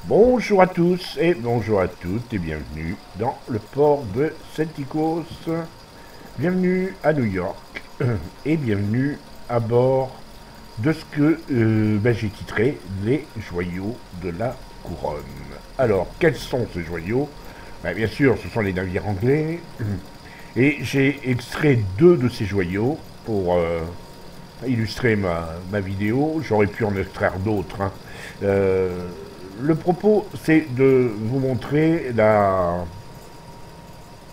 Bonjour à tous et bonjour à toutes et bienvenue dans le port de Celticos. Bienvenue à New York et bienvenue à bord de ce que j'ai titré les joyaux de la couronne. Alors, quels sont ces joyaux? Bien sûr, ce sont les navires anglais et j'ai extrait deux de ces joyaux pour illustrer ma vidéo. J'aurais pu en extraire d'autres. Le propos, c'est de vous montrer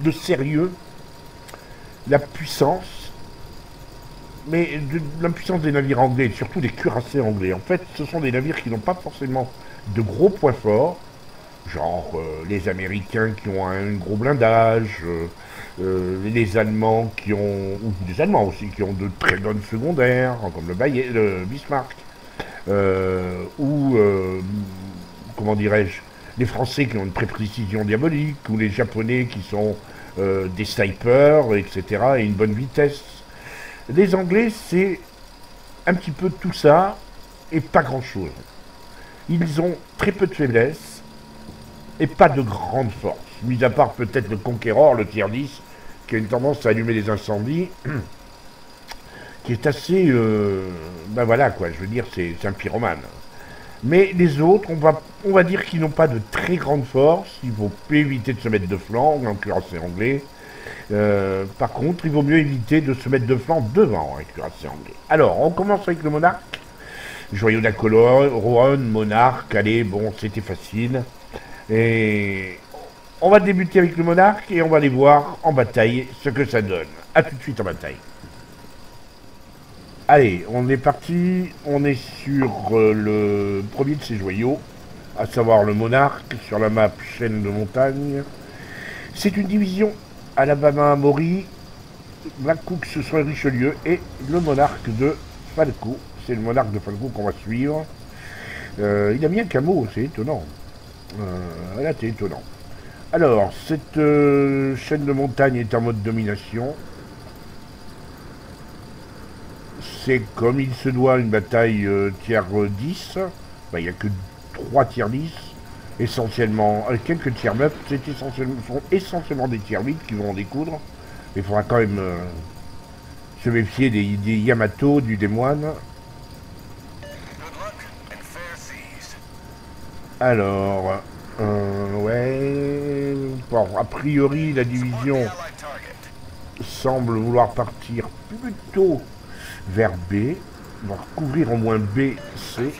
le sérieux, la puissance, mais la puissance des navires anglais, surtout des cuirassés anglais. En fait, ce sont des navires qui n'ont pas forcément de gros points forts, genre les Américains qui ont un gros blindage, les Allemands qui ont, ou des Allemands aussi, qui ont de très bonnes secondaires, comme le Bismarck, ou comment dirais-je, les Français qui ont une précision diabolique, ou les Japonais qui sont des snipers, etc., et une bonne vitesse. Les Anglais, c'est un petit peu tout ça, et pas grand-chose. Ils ont très peu de faiblesse, et pas de grande force, mis à part peut-être le Conqueror, le tier 10, qui a une tendance à allumer les incendies, qui est assez... ben voilà, quoi, je veux dire, c'est un pyromane. Mais les autres, on va dire qu'ils n'ont pas de très grande force. Il faut éviter de se mettre de flanc, en cuirassé anglais. Par contre, il vaut mieux éviter de se mettre de flanc devant un cuirassé anglais. Alors, on commence avec le monarque. Joyau de la couronne, monarque, allez, bon, c'était facile. Et on va débuter avec le monarque et on va aller voir en bataille ce que ça donne. A tout de suite en bataille. Allez, on est parti, on est sur le premier de ces joyaux, à savoir le monarque, sur la map chaîne de montagne. C'est une division Alabama Maury, Black Cook ce soit Richelieu et le monarque de Falco. C'est le monarque de Falco qu'on va suivre. Il a mis un camo, c'est étonnant. Là, c'est étonnant. Alors, cette chaîne de montagne est en mode domination. C'est comme il se doit une bataille tiers 10. Il n'y a que 3 tiers 10. Essentiellement, quelques tiers 9. Sont essentiellement des tiers 8 qui vont en découdre. Il faudra quand même se méfier des Yamato, du Des-Moines. Alors, ouais. Bon, a priori, la division semble vouloir partir plutôt vers B, va recouvrir au moins B, C,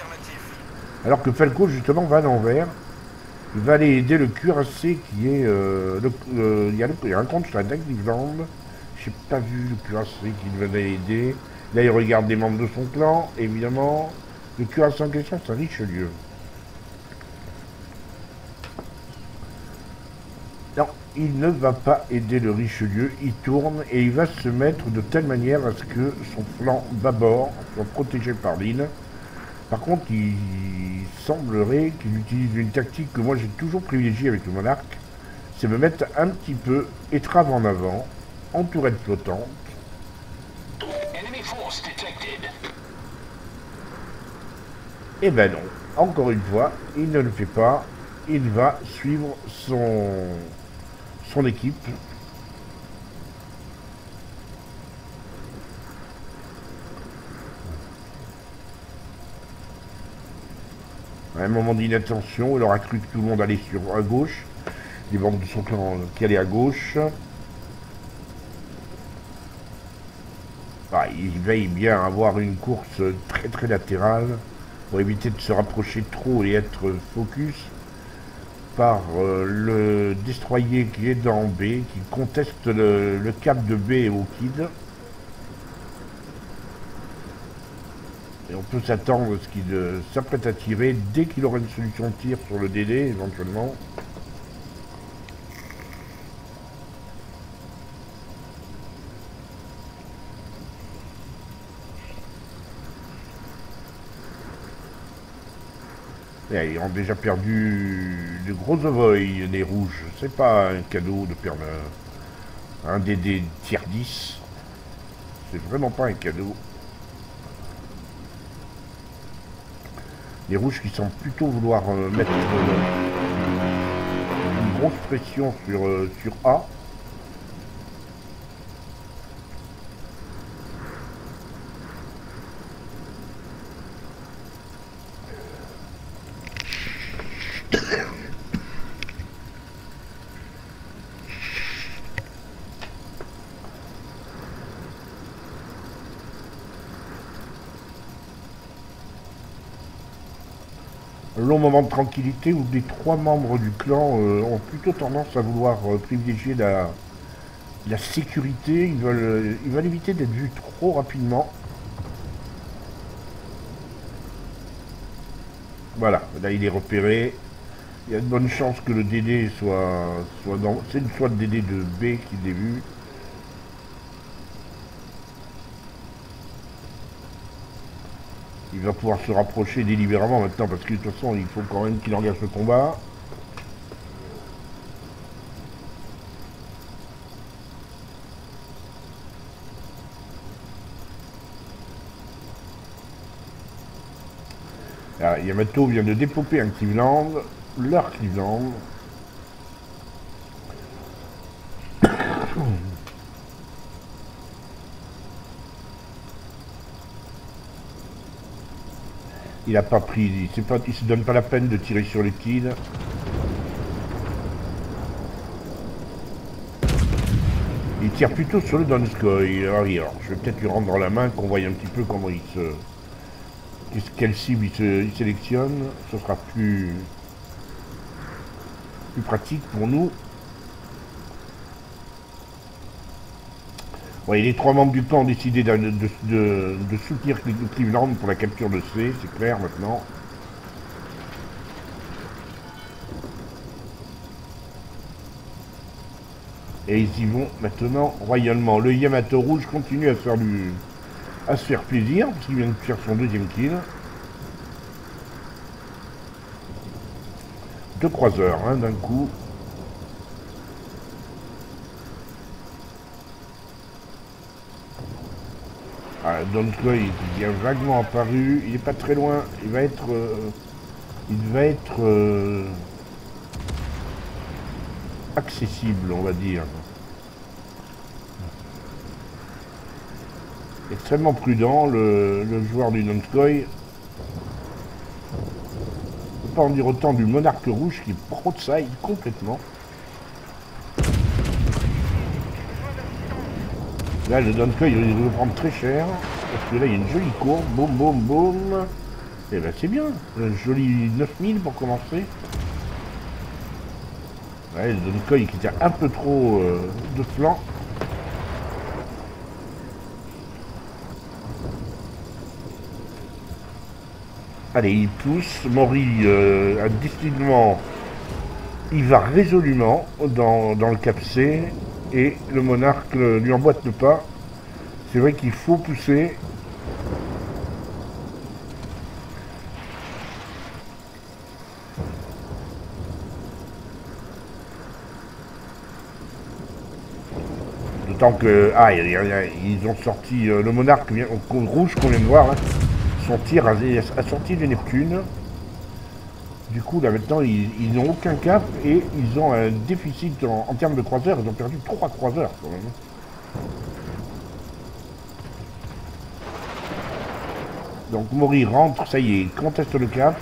alors que Falco justement va à l'envers, il va aller aider le cuirassé qui est, il y a un compte sur la deck d'Iveland, j'ai pas vu le cuirassé qui venait aider, là il regarde les membres de son clan, évidemment, le cuirassé en question c'est Richelieu. Non, il ne va pas aider le Richelieu, il tourne et il va se mettre de telle manière à ce que son flanc bâbord soit protégé par l'île. Par contre, il semblerait qu'il utilise une tactique que moi j'ai toujours privilégiée avec le monarque, c'est me mettre un petit peu étrave en avant, en tourette flottante. Et ben non, encore une fois, il ne le fait pas, il va suivre son équipe. À un moment d'inattention, il aura cru que tout le monde allait à gauche, les membres de son clan qui allaient à gauche. Il veille bien avoir une course très très latérale pour éviter de se rapprocher trop et être focus par le destroyer qui est dans B, qui conteste le cap de B au Kid. Et on peut s'attendre à ce qu'il s'apprête à tirer dès qu'il aura une solution de tir sur le DD éventuellement. Et ils ont déjà perdu de gros ovoïs, les rouges. C'est pas un cadeau de perdre Un DD tier 10. C'est vraiment pas un cadeau. Les rouges qui semblent plutôt vouloir mettre une grosse pression sur A. Long moment de tranquillité où les 3 membres du clan ont plutôt tendance à vouloir privilégier la sécurité. Ils veulent éviter d'être vus trop rapidement. Voilà, là il est repéré. Il y a de bonnes chances que le DD soit dans... C'est soit le DD de B qui l'ait vu. Il va pouvoir se rapprocher délibérément maintenant parce que de toute façon il faut quand même qu'il engage le combat. Ah, Yamato vient de dépoper un Cleveland, leur Cleveland. Il a pas pris, il se donne pas la peine de tirer sur les kills. Il tire plutôt sur le Donskoy. Alors, je vais peut-être lui rendre la main, qu'on voie un petit peu comment quelle cible il sélectionne. Ce sera plus pratique pour nous. Ouais, les 3 membres du clan ont décidé de soutenir Cleveland pour la capture de C, c'est clair maintenant. Et ils y vont maintenant royalement. Le Yamato rouge continue à se faire plaisir, parce qu'il vient de faire son 2e kill. 2 croiseurs, hein, d'un coup. Ah, Donskoy il vient vaguement apparu, il n'est pas très loin, il va être accessible, on va dire. Extrêmement prudent, le joueur du Donskoy. On ne peut pas en dire autant du Monarque rouge qui broadside complètement. Là, le Donskoy, il risque de prendre très cher, parce que là, il y a une jolie courbe, boum, boum, boum. Et ben c'est bien, un joli 9000 pour commencer. Ouais, le Donskoy qui tient un peu trop de flanc. Allez, il pousse, Mori a décidément, il va résolument dans le cap C. Et le monarque lui emboîte le pas. C'est vrai qu'il faut pousser. D'autant que... Ah, ils ont sorti le monarque rouge qu'on vient de voir. Là. Son tir a sorti de Neptune. Du coup, là maintenant, ils n'ont aucun cap et ils ont un déficit en termes de croiseurs. Ils ont perdu 3 croiseurs quand même. Donc Mori rentre, ça y est, il conteste le cap.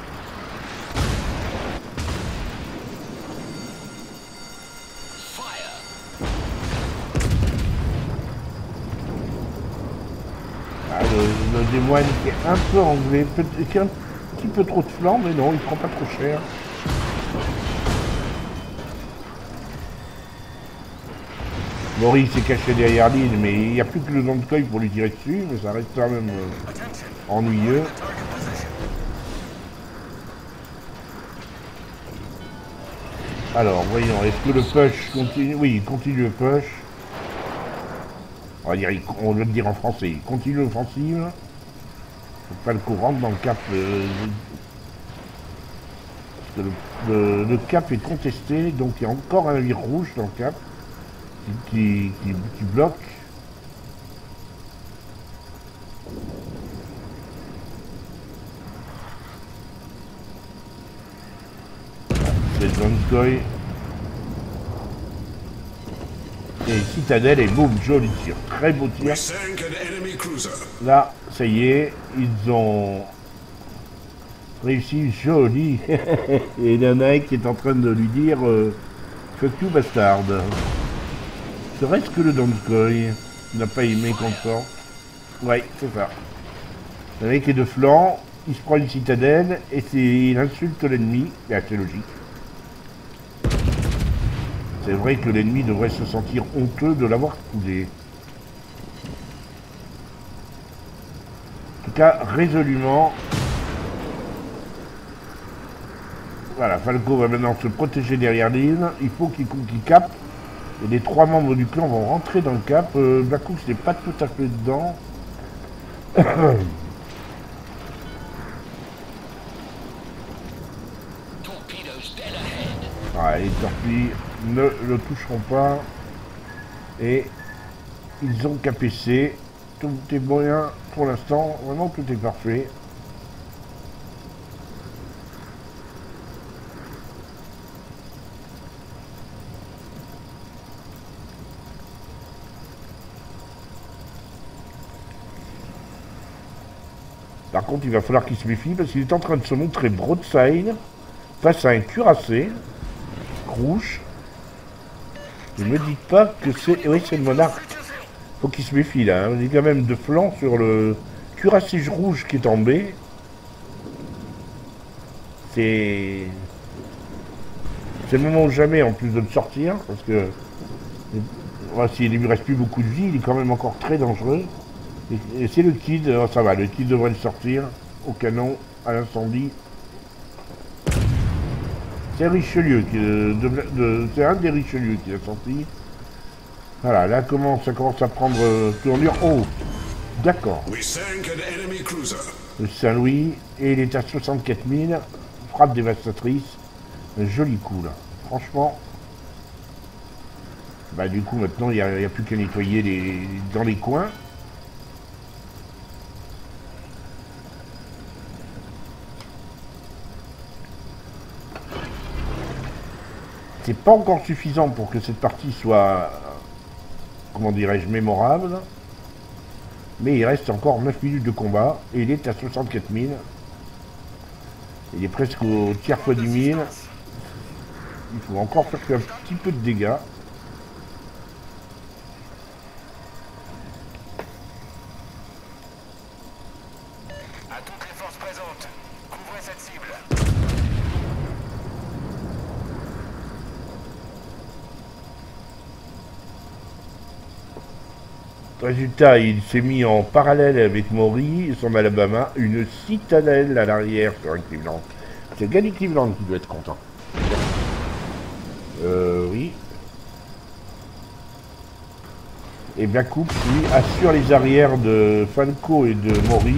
Ah, le démoine qui est un peu anglais, qui a un petit peu trop de flanc, mais non, il prend pas trop cher. Mori s'est caché derrière l'île, mais il n'y a plus que le Donskoy pour lui tirer dessus, mais ça reste quand même ennuyeux. Alors, voyons, est-ce que le push continue? Oui, il continue le push. On va le dire en français, il continue l'offensive. Faut pas le coup rentre dans le cap. Parce que le cap est contesté, donc il y a encore un navire rouge dans le cap. qui bloque. C'est Donskoy. Et Citadel et boum, joli tir, très beau tir. Là, ça y est, ils ont réussi, joli. Et il y en a un qui est en train de lui dire fuck you bastard. Serait-ce que le Donskoy n'a pas aimé qu'on sorte. Ouais, c'est ça. Le mec est de flanc, il se prend une citadelle et il insulte l'ennemi. C'est logique. C'est vrai que l'ennemi devrait se sentir honteux de l'avoir coulé. En tout cas, résolument. Voilà, Falco va maintenant se protéger derrière l'île. Il faut qu'il capte. Et les 3 membres du clan vont rentrer dans le cap. Black Ops n'est pas tout à fait dedans. Voilà, les torpilles ne le toucheront pas. Et ils ont KPC. Tout est bien pour l'instant. Vraiment, tout est parfait. Par contre, il va falloir qu'il se méfie parce qu'il est en train de se montrer broadside face à un cuirassé rouge. Ne me dites pas que c'est... Oui, c'est le monarque. Faut qu'il se méfie là. On est quand même de flanc sur le cuirassé rouge qui est en B. C'est le moment ou jamais en plus de le sortir. Parce que... Voilà, s'il ne lui reste plus beaucoup de vie, il est quand même encore très dangereux. Et c'est le Kid, oh, ça va, le Kid devrait le sortir au canon, à l'incendie. C'est Richelieu, c'est un des Richelieu qui l'a sorti. Voilà, là ça commence à prendre tournure. Oh, d'accord. Le Saint-Louis, et il est à 64 000, frappe dévastatrice. Un joli coup là, franchement. Bah du coup maintenant il n'y a plus qu'à nettoyer dans les coins. C'est pas encore suffisant pour que cette partie soit, comment dirais-je, mémorable. Mais il reste encore 9 minutes de combat. Et il est à 64 000. Il est presque au tiers fois du 1000. Il faut encore faire un petit peu de dégâts. À toutes les forces présentes, couvrez cette cible. Résultat, il s'est mis en parallèle avec Maury et son Alabama, une citadelle à l'arrière sur un Cleveland. C'est Gally Cleveland qui doit être content. Oui. Et Black Ops, lui, assure les arrières de Falco et de Maury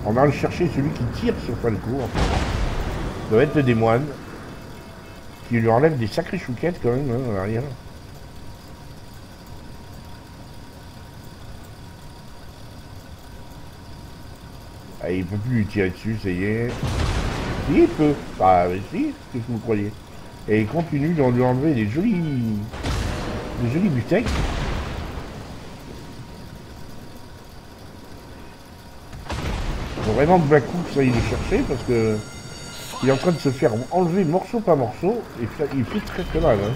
en allant chercher celui qui tire sur Falco. En fait. Ça doit être le démoine qui lui enlève des sacrées chouquettes quand même hein, à l'arrière. Ah, il peut plus lui tirer dessus, ça y est. Si, il peut. Ah, mais si, qu'est-ce que vous croyez? Et il continue de lui enlever des jolis bustecs. Faut vraiment que Black Ops aille les chercher parce que il est en train de se faire enlever morceau par morceau et il fait très très mal. Hein.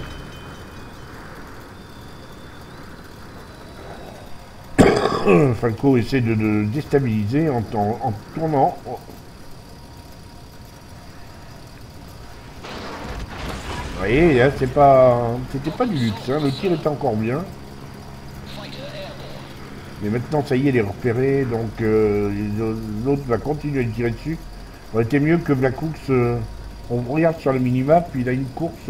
Falco essaie de le déstabiliser en tournant. Vous voyez, là, c'était pas du luxe, hein. Le tir était encore bien. Mais maintenant, ça y est, il est repéré, donc l'autre va continuer à le tirer dessus. Ça aurait été mieux que Black Ops, on regarde sur le minimap, il a une course,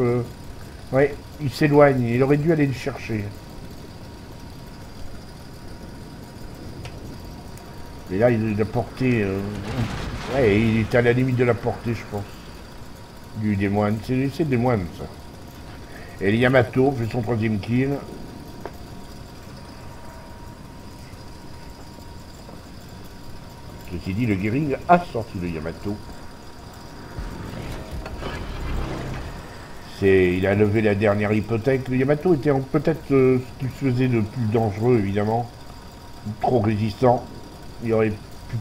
ouais, il s'éloigne, il aurait dû aller le chercher. Et là, il a porté, ouais, il est à la limite de la portée, je pense, du démoine. C'est le démoine, ça. Et le Yamato fait son 3e kill. Ceci dit, le Gearing a sorti le Yamato. Il a levé la dernière hypothèque. Le Yamato était peut-être ce qu'il faisait de plus dangereux, évidemment. Trop résistant. Il aurait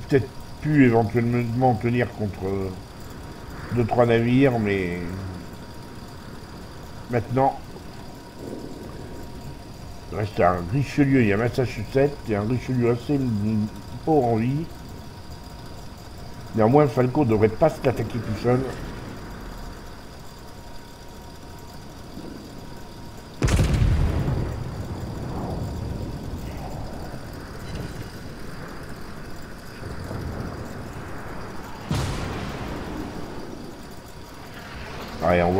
peut-être pu éventuellement tenir contre 2-3 navires, mais maintenant, il reste un Richelieu, il y a Massachusetts, et un Richelieu assez pauvre en vie. Néanmoins, Falco ne devrait pas se l'attaquer tout seul. Ouais, on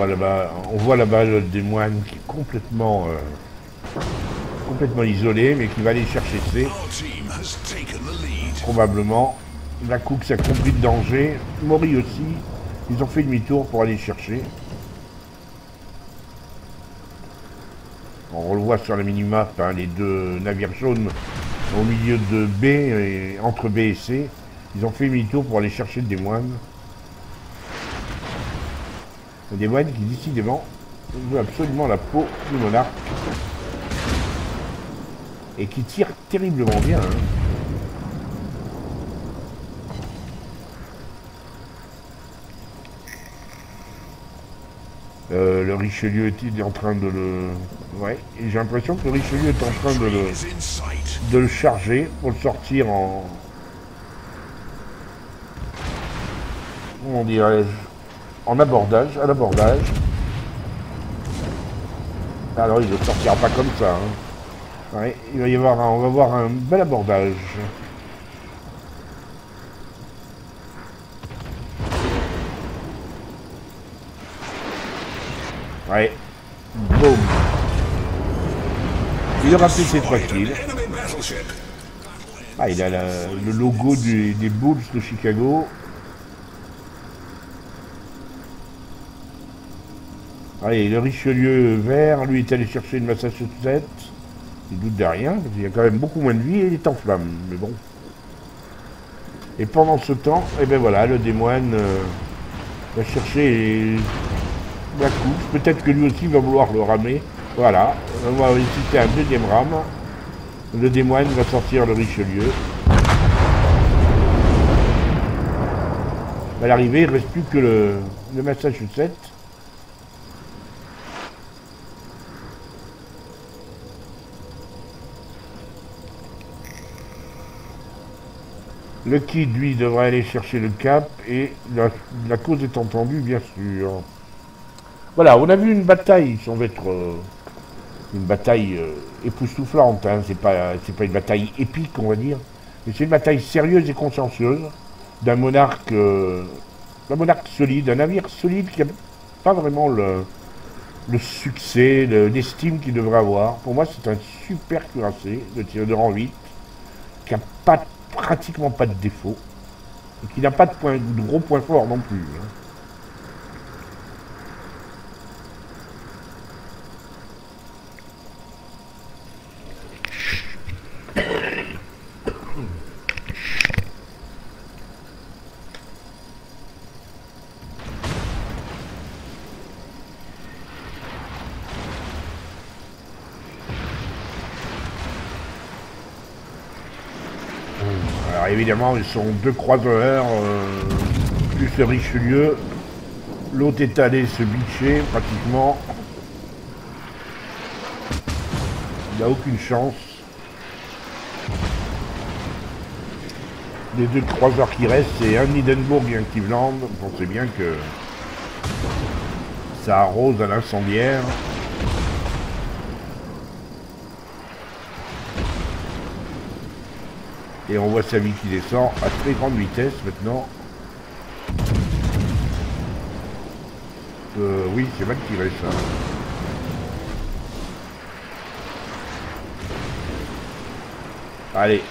voit là-bas le des moines qui est complètement isolé, mais qui va aller chercher C. Probablement. La Cook a compris le danger. Mori aussi. Ils ont fait demi-tour pour aller chercher. On le voit sur la minimap, hein, les deux navires jaunes au milieu de B, et entre B et C. Ils ont fait demi-tour pour aller chercher des moines. Des moines qui, décidément, veulent absolument la peau du monarque. Et qui tirent terriblement bien. Hein. Le Richelieu est en train de le... Ouais, et j'ai l'impression que le Richelieu est en train de le charger pour le sortir en... Comment dirais-je? En abordage, à l'abordage. Alors il ne sortira pas comme ça. Hein. Ouais, il va y avoir on va voir un bel abordage. Ouais. Boum. Il aura fait ses 3 kills. Ah, il a le logo des Bulls de Chicago. Allez, le Richelieu vert, lui, est allé chercher une Massachusetts. Il doute de rien, parce qu'il y a quand même beaucoup moins de vie et il est en flamme. Mais bon. Et pendant ce temps, eh ben voilà, le démoine va chercher la couche. Peut-être que lui aussi va vouloir le ramer. Voilà, on va citer un deuxième rame. Le démoine va sortir le Richelieu. À l'arrivée, il ne reste plus que le Massachusetts. Le Kid, lui, devrait aller chercher le cap et la cause est entendue, bien sûr. Voilà, on a vu une bataille, si on veut être une bataille époustouflante. Hein. C'est pas une bataille épique, on va dire, mais c'est une bataille sérieuse et consciencieuse d'un monarque solide, un navire solide qui n'a pas vraiment le succès, l'estime qu'il devrait avoir. Pour moi, c'est un super cuirassé de rang 8 qui n'a pratiquement pas de défaut et qui n'a pas de gros points forts non plus. Hein. Alors évidemment, ils sont 2 croiseurs, plus le Richelieu. L'autre est allé se bicher, pratiquement. Il n'a aucune chance. Les 2 croiseurs qui restent, c'est un Hindenburg et un Cleveland. On sait bien que ça arrose à l'incendiaire. Et on voit sa vie qui descend à très grande vitesse maintenant. Oui, c'est mal tiré ça. Allez.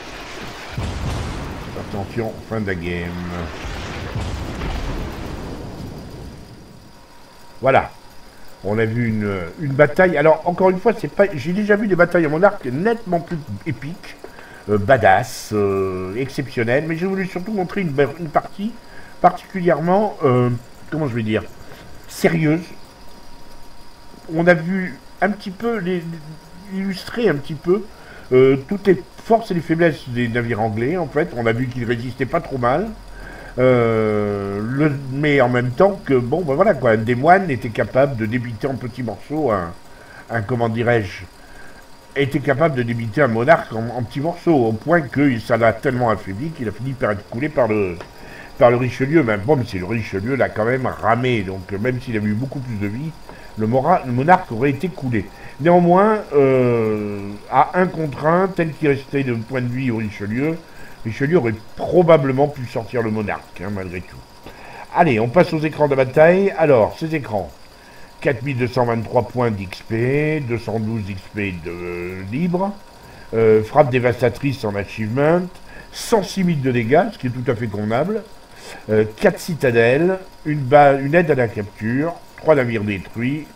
Attention, fin de la game. Voilà. On a vu une bataille. Alors, encore une fois, c'est pas. J'ai déjà vu des batailles en monarque nettement plus épiques. badass, exceptionnelle. Mais j'ai voulu surtout montrer une partie particulièrement, comment je vais dire, sérieuse. On a vu un petit peu, illustrer un petit peu toutes les forces et les faiblesses des navires anglais, en fait. On a vu qu'ils résistaient pas trop mal. Mais en même temps que, bon, ben voilà, quoi, un des moines était capable de débiter en petits morceaux comment dirais-je, était capable de débiter un monarque en petits morceaux, au point que ça l'a tellement affaibli qu'il a fini par être coulé par le Richelieu. Mais bon, mais c'est le Richelieu l'a quand même ramé, donc même s'il avait eu beaucoup plus de vie, le monarque aurait été coulé. Néanmoins, à 1 contre 1, tel qu'il restait de point de vue au Richelieu aurait probablement pu sortir le monarque, hein, malgré tout. Allez, on passe aux écrans de bataille. Alors, ces écrans, 4223 points d'XP, 212 XP de libre, frappe dévastatrice en achievement, 106 000 de dégâts, ce qui est tout à fait convenable, 4 citadelles, une aide à la capture, 3 navires détruits.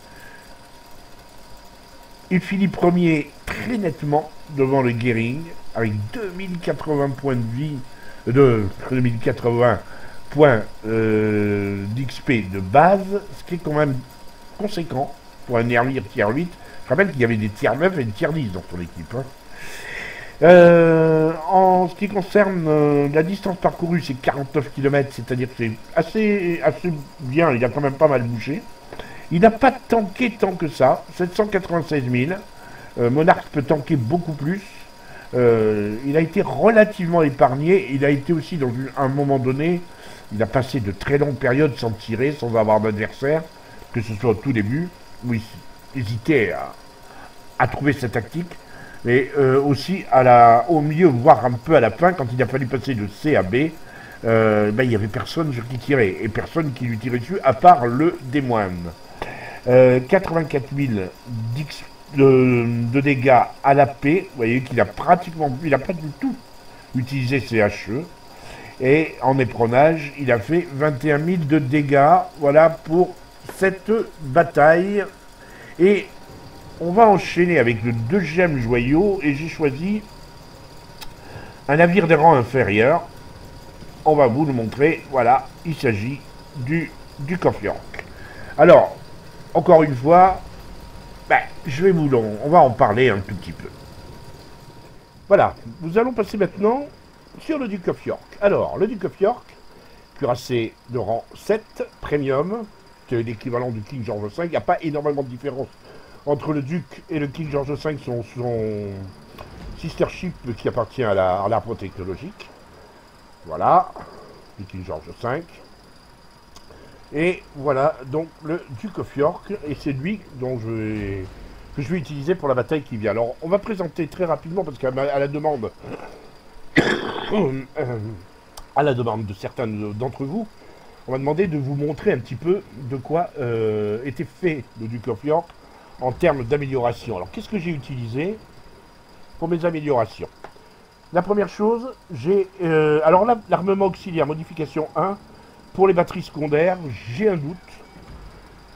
Il finit premier très nettement devant le Goering, avec 2080 points de vie, 2080 points d'XP de base, ce qui est quand même conséquent pour un navire tier 8. Je rappelle qu'il y avait des tier 9 et des tier 10 dans son équipe. Hein. En ce qui concerne la distance parcourue, c'est 49 km, c'est-à-dire que c'est assez bien, il a quand même pas mal bougé. Il n'a pas tanké tant que ça, 796 000. Monarch peut tanker beaucoup plus. Il a été relativement épargné. Il a été aussi dans un moment donné, il a passé de très longues périodes sans tirer, sans avoir d'adversaire, que ce soit au tout début, où il hésitait à trouver sa tactique, mais aussi au milieu, voire un peu à la fin, quand il a fallu passer de C à B, il n'y avait personne sur qui tirer, et personne qui lui tirait dessus, à part le démoine. 84 000 de dégâts à la paix. Vous voyez qu'il a pratiquement, il n'a pas du tout utilisé ses HE. Et en éperonnage, il a fait 21 000 de dégâts. Voilà pour cette bataille. Et on va enchaîner avec le deuxième joyau. Et j'ai choisi un navire de rang inférieur. On va vous le montrer. Voilà, il s'agit du Duke of York. Alors, encore une fois, on va en parler un tout petit peu. Voilà, nous allons passer maintenant sur le Duke of York. Alors, le Duke of York, cuirassé de rang 7, premium, qui est l'équivalent du King George V. Il n'y a pas énormément de différence entre le Duke et le King George V, son sister ship qui appartient à l'arbre technologique. Voilà, le King George V. Et voilà donc le Duke of York, et c'est lui que je vais utiliser pour la bataille qui vient. Alors on va présenter très rapidement, parce qu'à la demande de certains d'entre vous, on va demander de vous montrer un petit peu de quoi était fait le Duke of York en termes d'amélioration. Alors qu'est-ce que j'ai utilisé pour mes améliorations? La première chose, j'ai alors là, l'armement auxiliaire modification 1. Pour les batteries secondaires, j'ai un doute.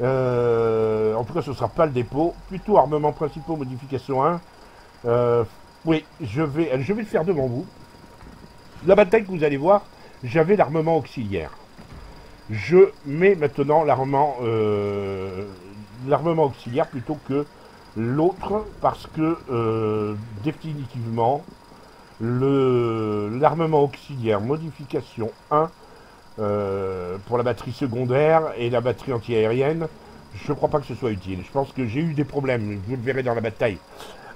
En tout cas, ce ne sera pas le dépôt. Plutôt armements principaux, modification 1. Oui, je vais le faire devant vous. La bataille que vous allez voir, j'avais l'armement auxiliaire. Je mets maintenant l'armement auxiliaire plutôt que l'autre, parce que définitivement, l'armement auxiliaire modification 1, pour la batterie secondaire et la batterie anti-aérienne, je ne crois pas que ce soit utile. Je pense que j'ai eu des problèmes, vous le verrez dans la bataille.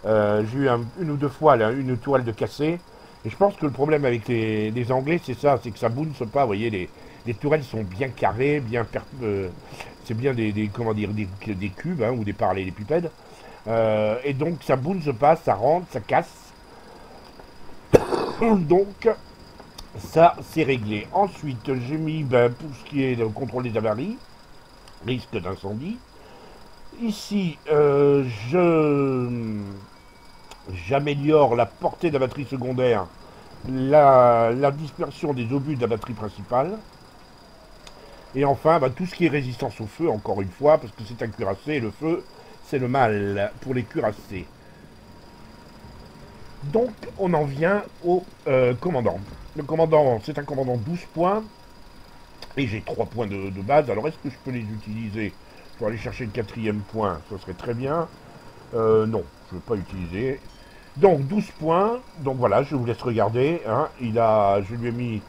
J'ai eu une ou deux fois là, une toile de cassée, et je pense que le problème avec les Anglais, c'est ça, c'est que ça bounce pas. Vous voyez, les tourelles sont bien carrées, c'est bien comment dire, des cubes, hein, ou des parallélépipèdes, et donc ça bounce pas, ça rentre, ça casse. Donc ça, c'est réglé. Ensuite, j'ai mis pour ce qui est le contrôle des avaries, risque d'incendie. Ici, j'améliore la portée de la batterie secondaire, la dispersion des obus de la batterie principale. Et enfin, tout ce qui est résistance au feu, encore une fois, parce que c'est un cuirassé, et le feu, c'est le mal pour les cuirassés. Donc, on en vient au commandant. Le commandant, c'est un commandant 12 points. Et j'ai 3 points de base. Alors, est-ce que je peux les utiliser pour aller chercher le 4e point? Ce serait très bien. Non, je ne veux pas utiliser. Donc, 12 points. Donc, voilà, je vous laisse regarder. Hein. Je lui ai mis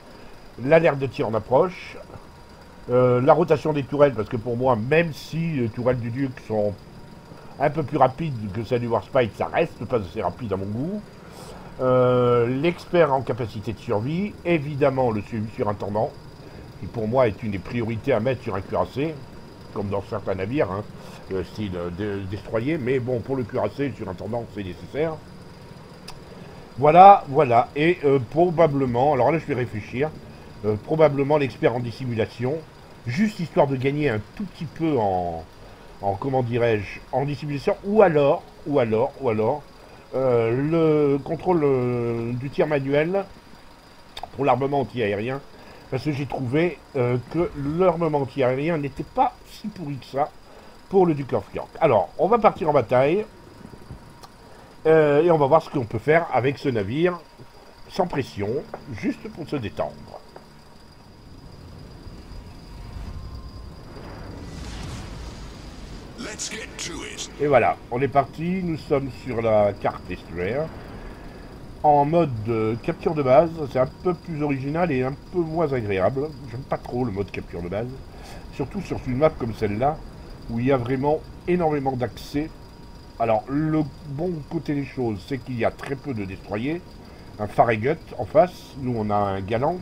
l'alerte de tir en approche. La rotation des tourelles, parce que pour moi, même si les tourelles du Duc sont un peu plus rapides que celles du Warspite, ça reste pas assez rapide à mon goût. L'expert en capacité de survie, évidemment le surintendant, qui pour moi est une des priorités à mettre sur un cuirassé, comme dans certains navires, hein, style destroyer, mais bon, pour le cuirassé, le surintendant, c'est nécessaire. Voilà, voilà, et probablement, alors là je vais réfléchir, probablement l'expert en dissimulation, juste histoire de gagner un tout petit peu comment dirais-je, en dissimulation, ou alors, le contrôle du tir manuel pour l'armement anti-aérien, parce que j'ai trouvé que l'armement anti-aérien n'était pas si pourri que ça pour le Duke of York. Alors, on va partir en bataille, et on va voir ce qu'on peut faire avec ce navire, sans pression, juste pour se détendre. Et voilà, on est parti, nous sommes sur la carte Destroyer. En mode capture de base, c'est un peu plus original et un peu moins agréable. J'aime pas trop le mode capture de base. Surtout sur une map comme celle-là, où il y a vraiment énormément d'accès. Alors, le bon côté des choses, c'est qu'il y a très peu de destroyers. Un Farragut en face, nous on a un Galant.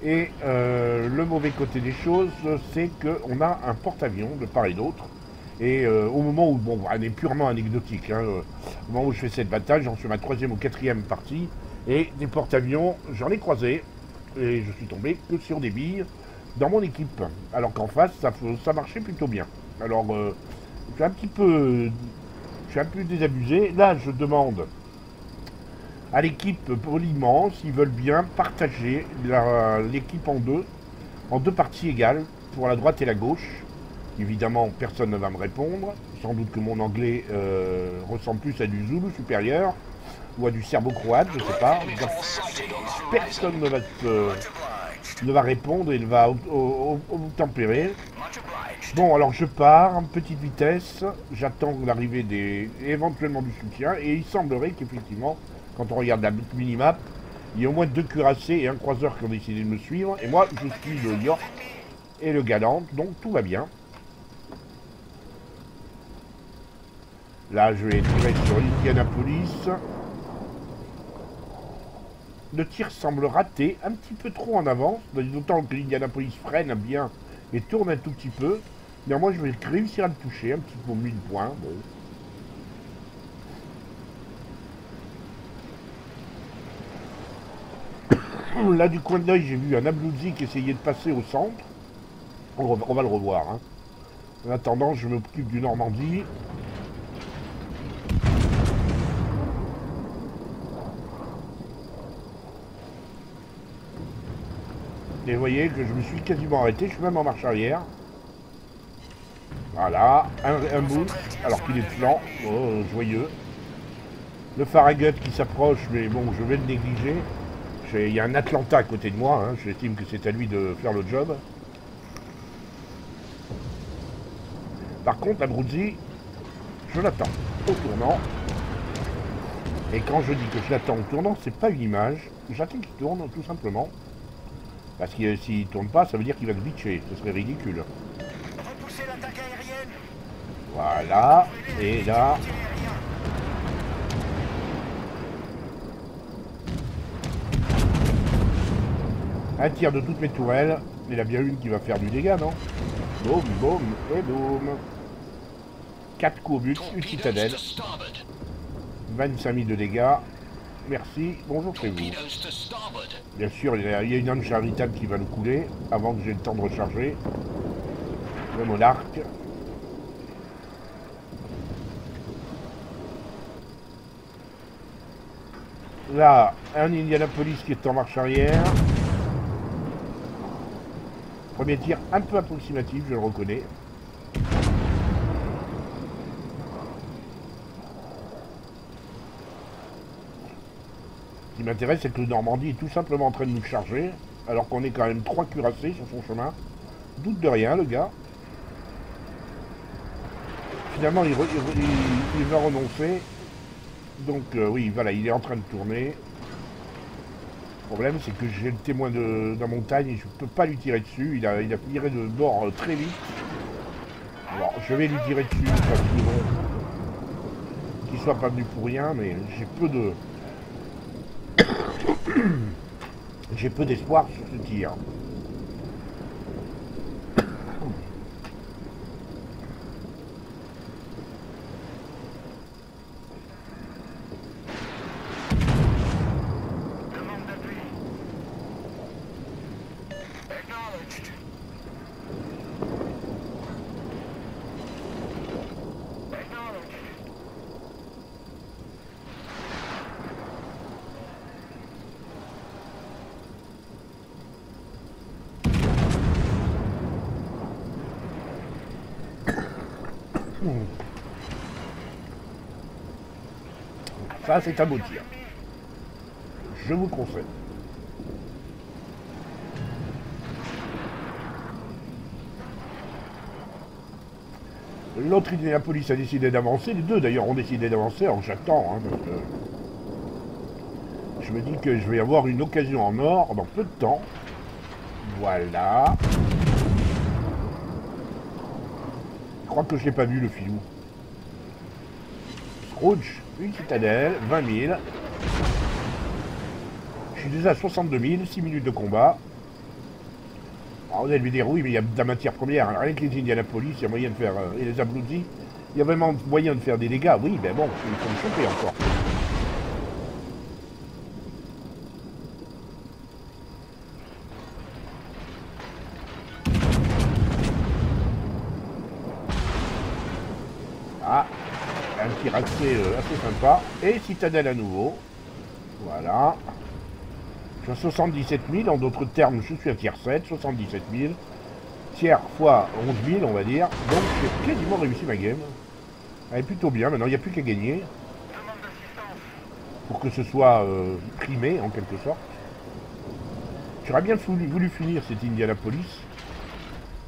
Et le mauvais côté des choses, c'est qu'on a un porte-avions de part et d'autre. Et au moment où, bon, elle est purement anecdotique, hein, au moment où je fais cette bataille, j'en suis à ma 3e ou 4e partie, et des porte-avions, j'en ai croisé, et je suis tombé que sur des billes dans mon équipe. Alors qu'en face, ça marchait plutôt bien. Alors, je suis un peu désabusé. Là, je demande à l'équipe poliment s'ils veulent bien partager l'équipe en deux parties égales, pour la droite et la gauche. Évidemment, personne ne va me répondre. Sans doute que mon anglais ressemble plus à du Zoulou supérieur ou à du serbo-croate, je ne sais pas. Personne ne va répondre et ne va obtempérer. Bon, alors je pars en petite vitesse. J'attends l'arrivée éventuellement du soutien. Et il semblerait qu'effectivement, quand on regarde la minimap, il y a au moins 2 cuirassés et un croiseur qui ont décidé de me suivre. Et moi, je suis le York et le Galant, donc tout va bien. Là, je vais tirer sur Indianapolis. Le tir semble rater, un petit peu trop en avance, d'autant que l'Indianapolis freine bien et tourne un tout petit peu. Néanmoins, je vais réussir à le toucher, un petit peu 1000 points. Bon. Là, du coin de l'œil, j'ai vu un Abluzzi qui essayait de passer au centre. On va le revoir. Hein. En attendant, je m'occupe du Normandie. Et vous voyez que je me suis quasiment arrêté, je suis même en marche arrière. Voilà, un boost, alors qu'il est de flanc, joyeux. Le Farragut qui s'approche, mais bon, je vais le négliger. Il y a un Atlanta à côté de moi, hein, j'estime que c'est à lui de faire le job. Par contre, la Bruzzi, je l'attends au tournant. Et quand je dis que je l'attends au tournant, c'est pas une image, j'attends qu'il tourne tout simplement. Parce que s'il tourne pas, ça veut dire qu'il va se bitcher, ce serait ridicule. Repoussez l'attaque aérienne. Voilà, et là... Un tir de toutes mes tourelles, il y en a bien une qui va faire du dégât, non? Boum, boum, et boum. 4 coups au but, une citadelle. 25 000 de dégâts. Merci, bonjour chez vous. Bien sûr, il y a une arme charitable qui va nous couler avant que j'ai le temps de recharger. Le monarque. Là, un Indianapolis qui est en marche arrière. Premier tir un peu approximatif, je le reconnais. qui m'intéresse, c'est que le Normandie est tout simplement en train de nous charger, alors qu'on est quand même 3 cuirassés sur son chemin. Doute de rien, le gars. Finalement, il va renoncer. Donc, oui, voilà, il est en train de tourner. Le problème, c'est que j'ai le témoin de la montagne et je ne peux pas lui tirer dessus. Il a tiré de bord très vite. Alors, je vais lui tirer dessus parce que bon, qu'il soit pas venu pour rien, mais j'ai peu d'espoir sur ce tir. Demande d'appui. Acknowledged. Acknowledged. Ça, c'est un beau tir. Je vous le conseille. L'autre Indianapolis a décidé d'avancer. Les deux, d'ailleurs, ont décidé d'avancer. Alors, j'attends. Hein, parce que je me dis que je vais avoir une occasion en or dans peu de temps. Voilà. Je crois que je l'ai pas vu, le filou. Scrooge, une citadelle, 20 000. Je suis déjà à 62 000, 6 minutes de combat. Alors vous allez lui dire, oui, mais il y a de la matière première. Alors, rien que les Indianapolis, il y a moyen de faire... et les Abruzzes, il y a vraiment moyen de faire des dégâts. Oui, mais bon, il faut me choper encore. Ah, un tir assez sympa. Et citadelle à nouveau. Voilà. Je suis à 77 000, en d'autres termes, je suis à tiers 7, 77 000. Tiers fois 11 000, on va dire. Donc j'ai quasiment réussi ma game. Elle est plutôt bien, maintenant il n'y a plus qu'à gagner. Demande d'assistance. Pour que ce soit primé, en quelque sorte. J'aurais bien voulu finir cet Indianapolis.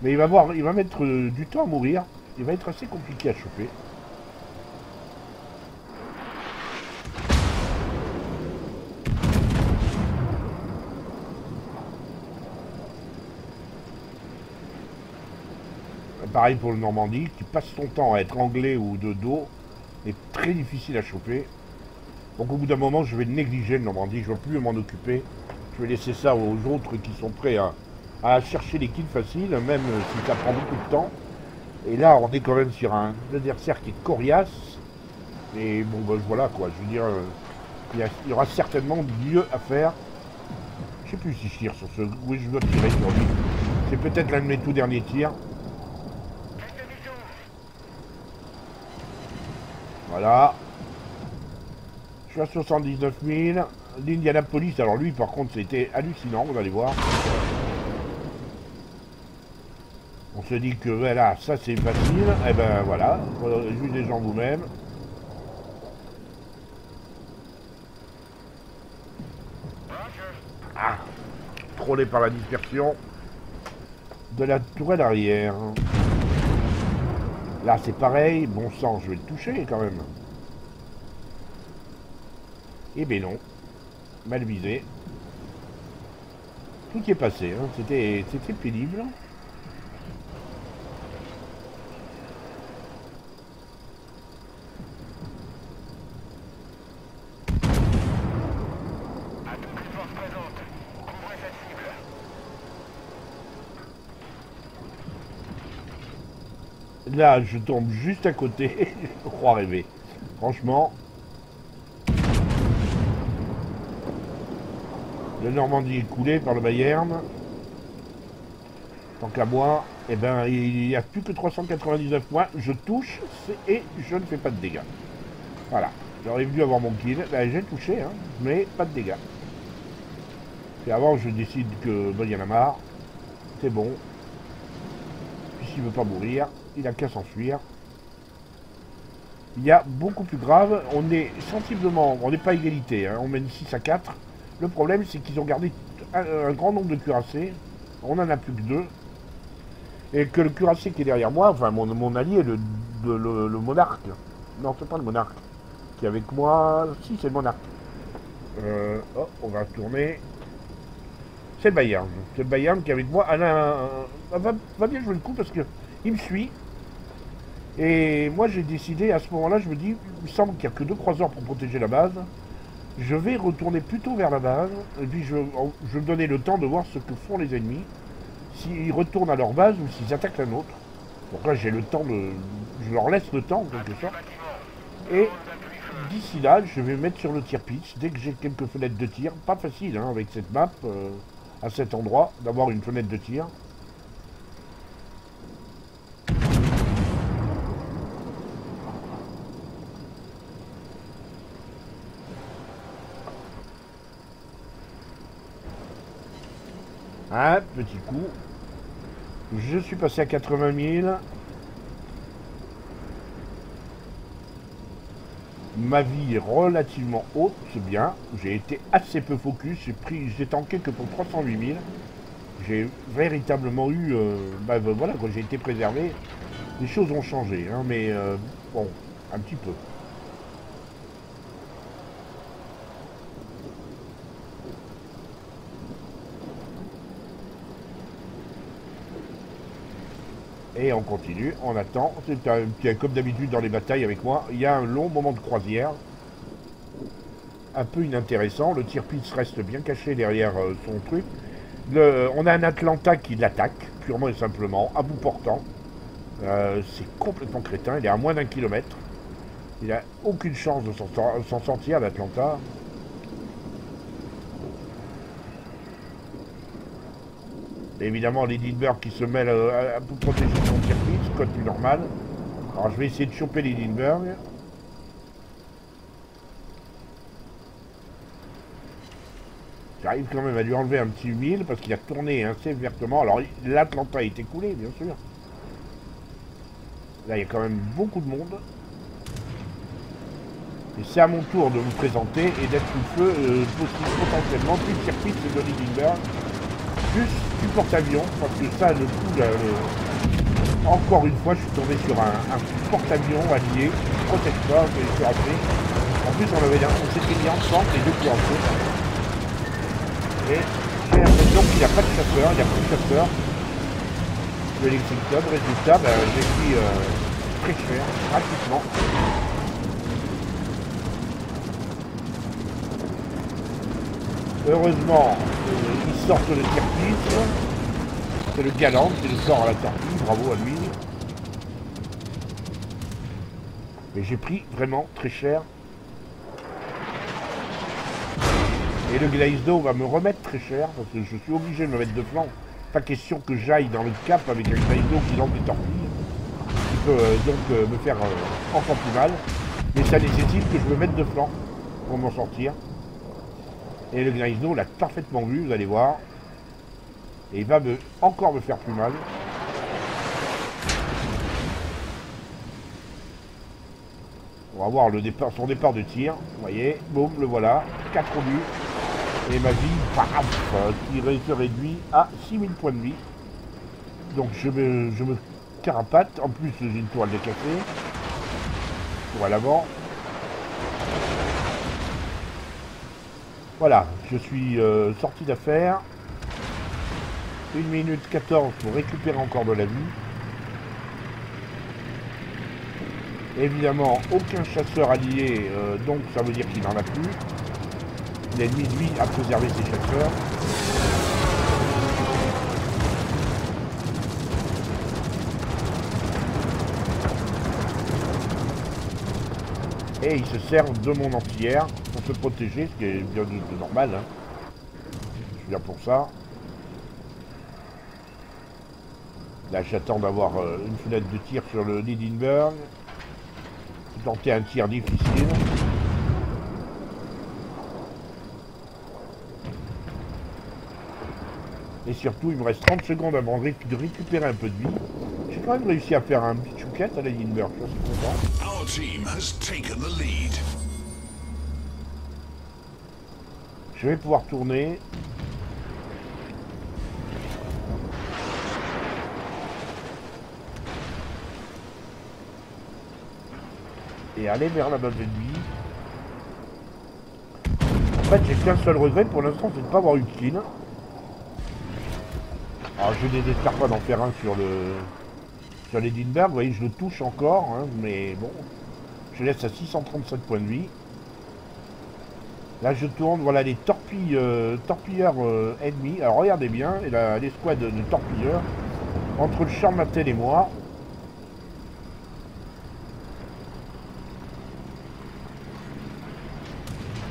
Mais il va mettre du temps à mourir. Il va être assez compliqué à choper. Pareil pour le Normandie, qui passe son temps à être anglais ou de dos, est très difficile à choper. Donc au bout d'un moment, je vais négliger le Normandie, je ne vais plus m'en occuper. Je vais laisser ça aux autres qui sont prêts à chercher les kills faciles, même si ça prend beaucoup de temps. Et là, on est quand même sur un adversaire qui est coriace. Et bon, ben voilà quoi, je veux dire, il y aura certainement mieux à faire. Je sais plus si je tire sur ce... Oui, je dois tirer sur lui. C'est peut-être l'un de mes tout derniers tirs. Voilà. Je suis à 79 000. L'Indianapolis, alors lui, par contre, c'était hallucinant, vous allez voir. On se dit que, voilà, ça c'est facile. Et ben voilà, jugez les gens vous-même. Ah, trollé par la dispersion de la tourelle arrière. Là, c'est pareil. Bon sang, je vais le toucher quand même. Eh ben non. Mal visé. Tout y est passé. Hein. C'était pénible. À toutes les forces présentes. Couvrez cette cible. Là, je tombe juste à côté. Je crois rêver. Franchement. Le Normandie est coulé par le Bayern. Tant qu'à moi, eh ben, il n'y a plus que 399 points. Je touche et je ne fais pas de dégâts. Voilà. J'aurais dû avoir mon kill. Là, j'ai touché, hein, mais pas de dégâts. Et avant, je décide que il y en a marre. C'est bon. Puis s'il veut pas mourir, il a qu'à s'enfuir. Il y a beaucoup plus grave, on est sensiblement, on n'est pas à égalité, hein, on mène 6 à 4. Le problème, c'est qu'ils ont gardé un grand nombre de cuirassés, on en a plus que 2, et que le cuirassé qui est derrière moi, enfin mon allié, le monarque, non, c'est pas le monarque, qui est avec moi, si, c'est le monarque. Oh, on va tourner. C'est le Bayern. C'est le Bayern qui est avec moi. Alain va bien jouer le coup parce que il me suit. Et moi j'ai décidé, à ce moment-là, je me dis, il me semble qu'il n'y a que 2 croiseurs pour protéger la base. Je vais retourner plutôt vers la base. Et puis je vais me donner le temps de voir ce que font les ennemis. S'ils retournent à leur base ou s'ils attaquent la nôtre. Donc là j'ai le temps de. Je leur laisse le temps en quelque sorte. Et d'ici là, je vais me mettre sur le tir pitch. Dès que j'ai quelques fenêtres de tir, pas facile hein, avec cette map, à cet endroit, d'avoir une fenêtre de tir. Un petit coup. Je suis passé à 80 000. Ma vie est relativement haute, c'est bien. J'ai été assez peu focus. J'ai tanké que pour 308 000. J'ai véritablement eu... voilà, quand j'ai été préservé, les choses ont changé. Hein, mais bon, un petit peu. Et on continue, on attend. C'est comme d'habitude dans les batailles avec moi, il y a un long moment de croisière. Un peu inintéressant. Le tir-pitch reste bien caché derrière son truc. On a un Atlanta qui l'attaque, purement et simplement, à bout portant. C'est complètement crétin, il est à moins d'1 kilomètre. Il n'a aucune chance de s'en sortir, l'Atlanta. Évidemment, l'Edinburgh qui se mêle pour protéger son tir-pitch, code plus normal. Alors je vais essayer de choper l'Edinburgh. J'arrive quand même à lui enlever un petit 1000 parce qu'il a tourné assez vertement. Alors l'Atlanta a été coulé, bien sûr. Là, il y a quand même beaucoup de monde. Et c'est à mon tour de me présenter et d'être sous le feu potentiellement plus de circuit de l'Edinburgh. Plus du porte-avions, parce que ça, le coup, encore une fois, je suis tombé sur un porte-avions allié, protecteur, que j'ai appelé. En plus, on s'était mis ensemble, les 2 cuirassés. Et j'ai l'impression qu'il n'y a pas de chasseur, il n'y a plus de chasseur. De Lexington, résultat, j'ai pris très cher, pratiquement. Heureusement, ils sortent le tir-pitch. C'est le galant qui le sort à la torpille, bravo à lui. Mais j'ai pris vraiment très cher. Et le Gleisdo va me remettre très cher, parce que je suis obligé de me mettre de flanc. Pas question que j'aille dans le cap avec un Gleisdo qui lance des torpilles. Qui peut donc me faire encore plus mal. Mais ça nécessite que je me mette de flanc pour m'en sortir. Et le Gleisdo l'a parfaitement vu, vous allez voir. Et il va encore me faire plus mal. On va voir son départ de tir. Vous voyez, boum, le voilà. 4 buts. Et ma vie, paf, qui se réduit à 6000 points de vie. Donc je me carapate. En plus, j'ai une toile décassée. Pour à l'avant. Voilà, je suis sorti d'affaire. 1 minute 14 pour récupérer encore de la vie. Évidemment, aucun chasseur allié, donc ça veut dire qu'il n'en a plus. L'ennemi, lui, a préservé ses chasseurs. Et il se sert de mon entière pour se protéger, ce qui est bien de normal. Hein. Je suis là pour ça. Là, j'attends d'avoir une fenêtre de tir sur le l'Edinburgh. Tenter un tir difficile. Et surtout, il me reste 30 secondes avant de récupérer un peu de vie. J'ai quand même réussi à faire un petit chouquette à la Lindbergh, je suis content. Our team has taken the lead. Je vais pouvoir tourner. Et aller vers la base ennemie. En fait, j'ai qu'un seul regret pour l'instant, c'est de ne pas avoir eu de kill. Alors, je ne désespère pas d'en faire un sur les Lindbergh. Vous voyez, je le touche encore, hein, mais bon. Je laisse à 637 points de vie. Là, je tourne, voilà, les torpilleurs ennemis. Alors, regardez bien, l'escouade de torpilleurs, entre le char Martel et moi.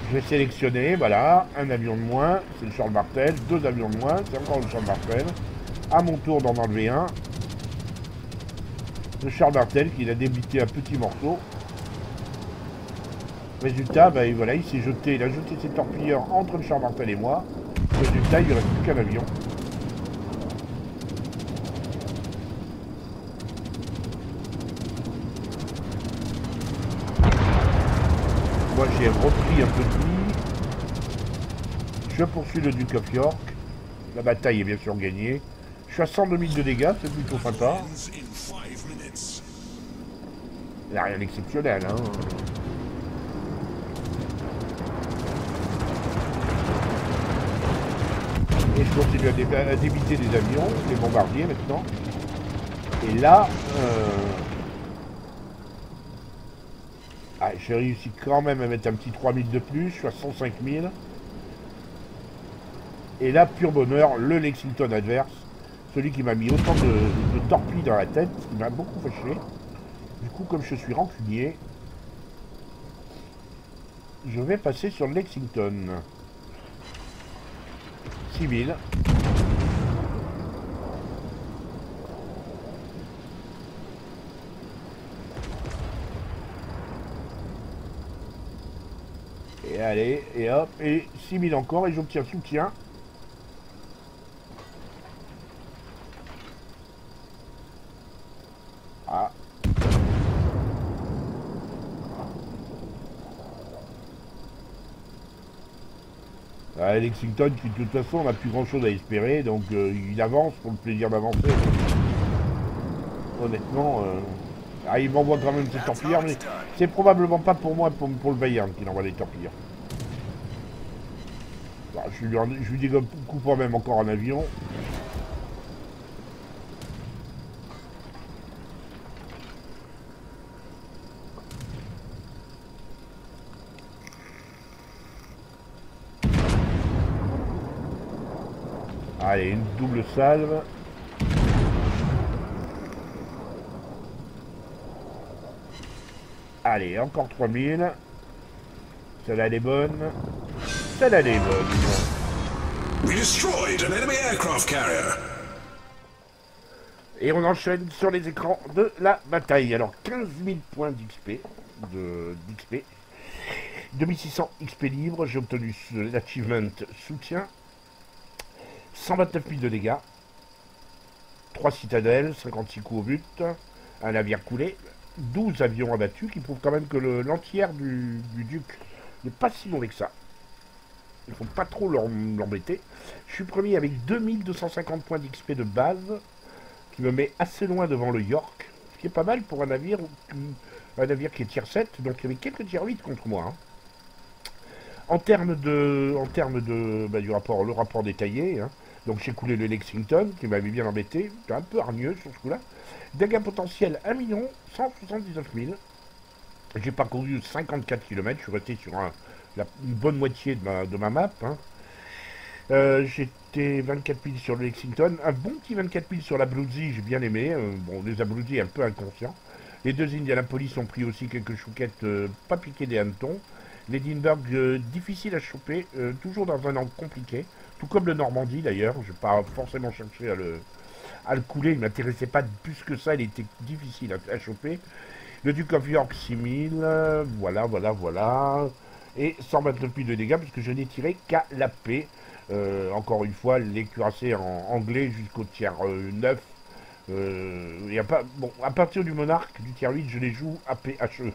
Je vais sélectionner, voilà, un avion de moins, c'est le Charles Martel, deux avions de moins, c'est encore le Charles Martel. À mon tour d'en enlever un. Le Charles Martel qui a débité un petit morceau. Résultat, ben voilà, il s'est jeté, il a jeté ses torpilleurs entre le Charles Martel et moi. Résultat, il ne reste plus qu'un avion. Moi j'ai repris un peu de vie. Je poursuis le Duke of York. La bataille est bien sûr gagnée. Je suis à 102 000 de dégâts, c'est plutôt sympa. Il n'y a rien d'exceptionnel, hein. Et je continue à débiter des avions, des bombardiers maintenant. Et là, j'ai réussi quand même à mettre un petit 3000 de plus, je suis à 105 000. Et là, pur bonheur, le Lexington adverse, celui qui m'a mis autant de torpilles dans la tête, qui m'a beaucoup fâché. Du coup, comme je suis rancunier, je vais passer sur le Lexington. 6000. Et allez, et hop, et 6000 encore, et j'obtiens soutien. Ah. Lexington qui de toute façon n'a plus grand chose à espérer, donc il avance pour le plaisir d'avancer. Honnêtement, il m'envoie quand même ses torpilleurs, mais c'est probablement pas pour moi, pour le Bayern qu'il envoie les torpilleurs. Je lui découpe pas même encore un avion. Allez, une double salve. Allez, encore 3000. Celle-là, elle est bonne. Celle-là, elle est bonne. We destroyed an enemy aircraft carrier. Et on enchaîne sur les écrans de la bataille. Alors, 15 000 points d'XP. d'XP. 2600 XP libre. J'ai obtenu l'achievement soutien. 129 000 de dégâts. 3 citadelles, 56 coups au but. Un navire coulé. 12 avions abattus, qui prouvent quand même que l'entière du duc n'est pas si mauvais que ça. Il ne faut pas trop l'embêter. Je suis premier avec 2250 points d'XP de base, qui me met assez loin devant le York, ce qui est pas mal pour un navire qui est tier 7, donc il y avait quelques tier 8 contre moi. Hein. En termes de le rapport détaillé, hein, donc j'ai coulé le Lexington, qui m'avait bien embêté, c'était un peu hargneux sur ce coup-là. Dégâts potentiels 1 179 000. J'ai parcouru 54 km, je suis resté sur une bonne moitié de ma map. Hein. J'étais 24 000 sur le Lexington, un bon petit 24 000 sur la Bluesy, j'ai bien aimé. Bon, les Bluesy un peu inconscients. Les deux Indianapolis ont pris aussi quelques chouquettes, pas piquées des hannetons. Les Lindbergh, difficiles à choper, toujours dans un angle compliqué. Tout comme le Normandie d'ailleurs, je n'ai pas forcément cherché à le couler, il ne m'intéressait pas plus que ça, il était difficile à choper. Le Duke of York 6000, voilà. Et 129 000 de dégâts, parce que je n'ai tiré qu'à la paix. Encore une fois, les cuirassés en anglais jusqu'au tiers 9 Y a pas, bon, à partir du Monarque, du tier 8, je les joue à PHE.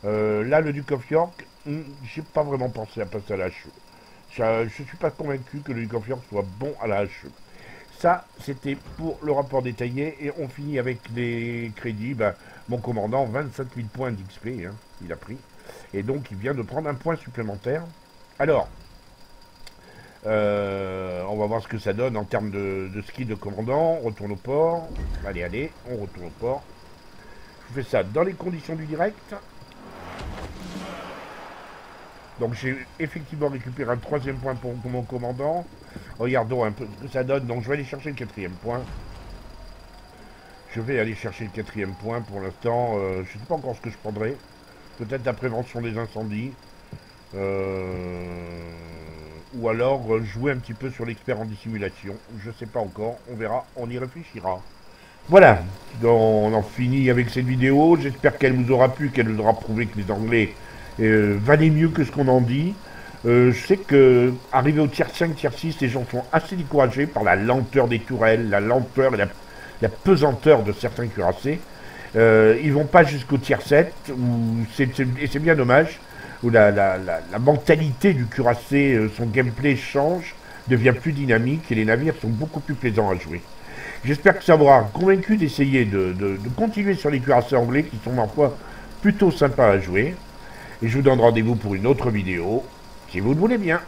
Là, le Duke of York, j'ai pas vraiment pensé à passer à la HE. Je suis pas convaincu que le Duke of York soit bon à la HE. Ça, c'était pour le rapport détaillé, et on finit avec les crédits. Ben, mon commandant, 27 000 points d'XP, hein, il a pris. Et donc, il vient de prendre un point supplémentaire. Alors, on va voir ce que ça donne en termes de ski de commandant. On retourne au port. Allez, allez, on retourne au port. Je fais ça dans les conditions du direct. Donc j'ai effectivement récupéré un 3e point pour mon commandant. Regardons un peu ce que ça donne. Donc je vais aller chercher le 4e point. Je vais aller chercher le 4e point pour l'instant. Je ne sais pas encore ce que je prendrai. Peut-être la prévention des incendies. Ou alors jouer un petit peu sur l'expert en dissimulation. Je ne sais pas encore. On verra. On y réfléchira. Voilà. Donc, on en finit avec cette vidéo. J'espère qu'elle vous aura plu, qu'elle vous aura prouvé que les Anglais valaient mieux que ce qu'on en dit. Je sais que arrivé au tier 5, tier 6, les gens sont assez découragés par la lenteur des tourelles, la lenteur et la pesanteur de certains cuirassés. Ils vont pas jusqu'au tier 7, et c'est bien dommage, où la mentalité du cuirassé, son gameplay change, devient plus dynamique, et les navires sont beaucoup plus plaisants à jouer. J'espère que ça vous aura convaincu d'essayer de continuer sur les cuirassés anglais, qui sont parfois plutôt sympas à jouer. Et je vous donne rendez-vous pour une autre vidéo, si vous le voulez bien.